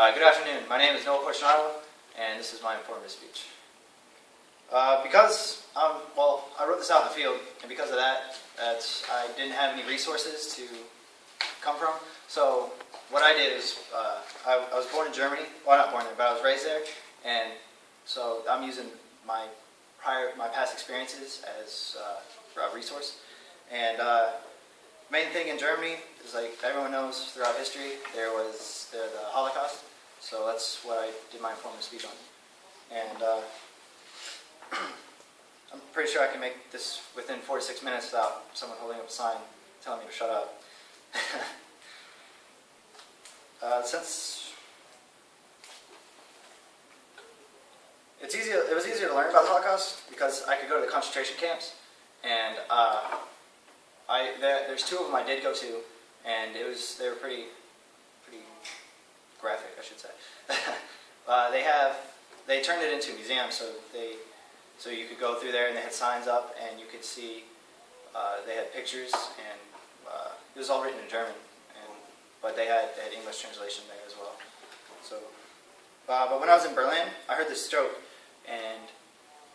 Good afternoon. My name is Fortunato, and this is my informative speech. I wrote this out in the field, and because of that, I didn't have any resources to come from. So what I did is, I was born in Germany. Well, not born there, but I was raised there, and so I'm using my past experiences as a resource. And main thing in Germany is, like everyone knows, throughout history there was the Holocaust. So that's what I did my informative speech on. And I'm pretty sure I can make this within 4 to 6 minutes without someone holding up a sign telling me to shut up. Since it was easier to learn about the Holocaust because I could go to the concentration camps, and there's 2 of them I did go to, and they were pretty graphic, I should say. They turned it into a museum, so you could go through there, and they had signs up, and you could see. They had pictures, and it was all written in German, but they had English translation there as well. So, but when I was in Berlin, I heard this joke, and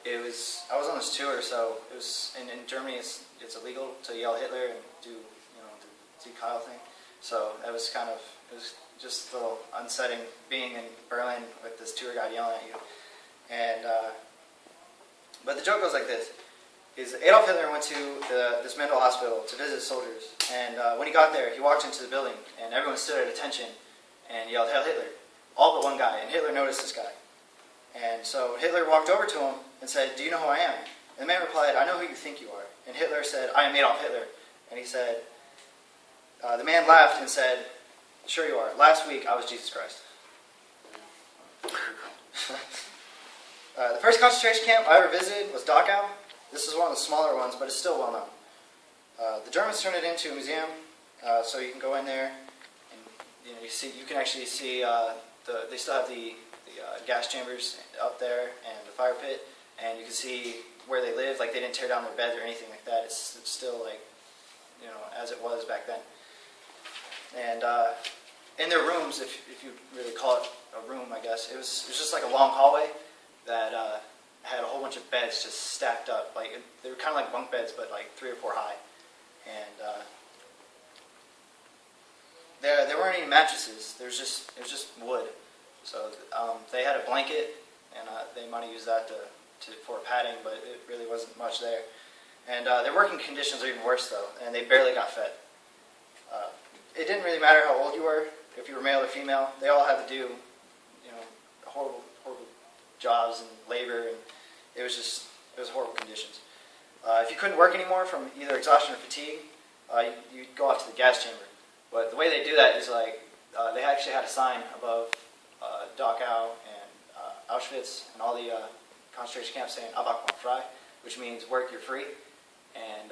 I was on this tour, so it was in Germany. It's illegal to yell Hitler and do the Sieg Heil thing. So it was just a little unsettling being in Berlin with this tour guide yelling at you. And but the joke goes like this: is Adolf Hitler went to this mental hospital to visit soldiers, and when he got there, he walked into the building, and everyone stood at attention and yelled "Hail Hitler!" all but one guy, and Hitler noticed this guy. And so Hitler walked over to him and said, "Do you know who I am?" And the man replied, "I know who you think you are." And Hitler said, "I am Adolf Hitler." And he said, the man laughed and said, "Sure you are. Last week I was Jesus Christ." The first concentration camp I ever visited was Dachau. This is one of the smaller ones, but it's still well known. The Germans turned it into a museum, so you can go in there, and you can actually see they still have the gas chambers up there and the fire pit, and you can see where they live. Like, they didn't tear down their beds or anything like that. It's still like as it was back then. And in their rooms, if you really call it a room, I guess it was just like a long hallway that had a whole bunch of beds just stacked up. Like, they were kind of like bunk beds, but like 3 or 4 high. And there weren't any mattresses. It was just wood. So they had a blanket, and they might have used that for padding, but it really wasn't much there. And their working conditions are even worse, though, and they barely got fed. It didn't really matter how old you were, if you were male or female. They all had to do, horrible jobs and labor, and it was horrible conditions. If you couldn't work anymore from either exhaustion or fatigue, you'd go off to the gas chamber. But the way they do that is they actually had a sign above Dachau and Auschwitz and all the concentration camps saying "Arbeit macht frei," which means "work, you're free." And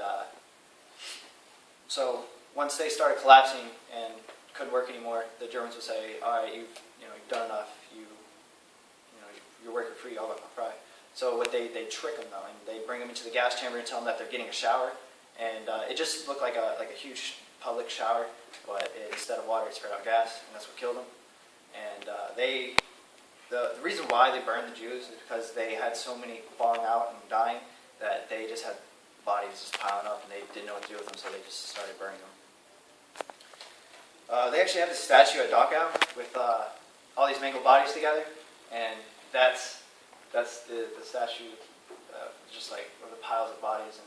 so once they started collapsing and couldn't work anymore, the Germans would say, "All right, you've done enough. You're working free. Arbeit macht frei." So they trick them though, and they bring them into the gas chamber and tell them that they're getting a shower, and it just looked like a huge public shower, but instead of water, it spread out gas, and that's what killed them. And the reason why they burned the Jews is because they had so many falling out and dying that they just had bodies just piling up, and they didn't know what to do with them, so they just started burning them. They actually have this statue at Dachau with all these mangled bodies together, and that's the statue, just like of the piles of bodies.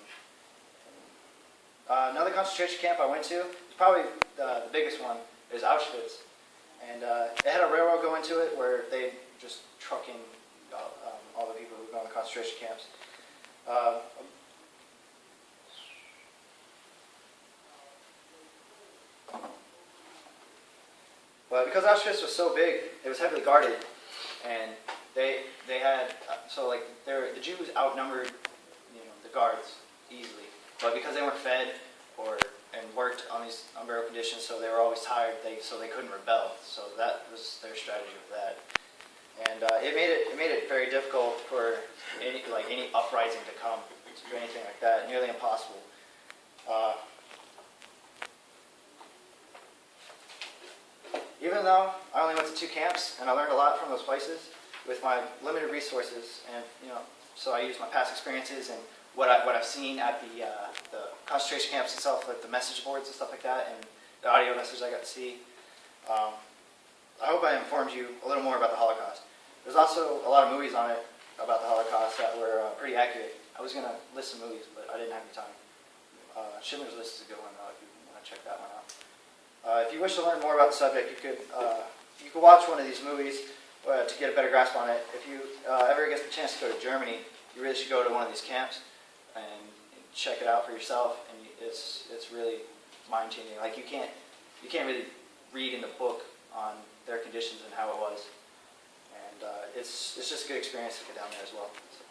And another concentration camp I went to, probably the biggest one, is Auschwitz. And they had a railroad go into it where they just truck in all the people who go to the concentration camps. But because Auschwitz was so big, it was heavily guarded, and they had the Jews outnumbered the guards easily. But because they weren't fed and worked on these unbearable conditions, so they were always tired. So they couldn't rebel. So that was their strategy with that, and it made it very difficult for any uprising to come to do anything like that. Nearly impossible. Even though I only went to 2 camps, and I learned a lot from those places with my limited resources, and so I used my past experiences and what I've seen at the concentration camps itself, like the message boards and stuff like that, and the audio message I got to see. I hope I informed you a little more about the Holocaust. There's also a lot of movies on it about the Holocaust that were pretty accurate. I was going to list some movies, but I didn't have any time. Schindler's List is a good one, though, if you want to check that one out. If you wish to learn more about the subject, you could watch one of these movies to get a better grasp on it. If you ever get the chance to go to Germany, you really should go to one of these camps and check it out for yourself. And it's really mind-changing. Like you can't really read in the book on their conditions and how it was. And it's just a good experience to get down there as well. So.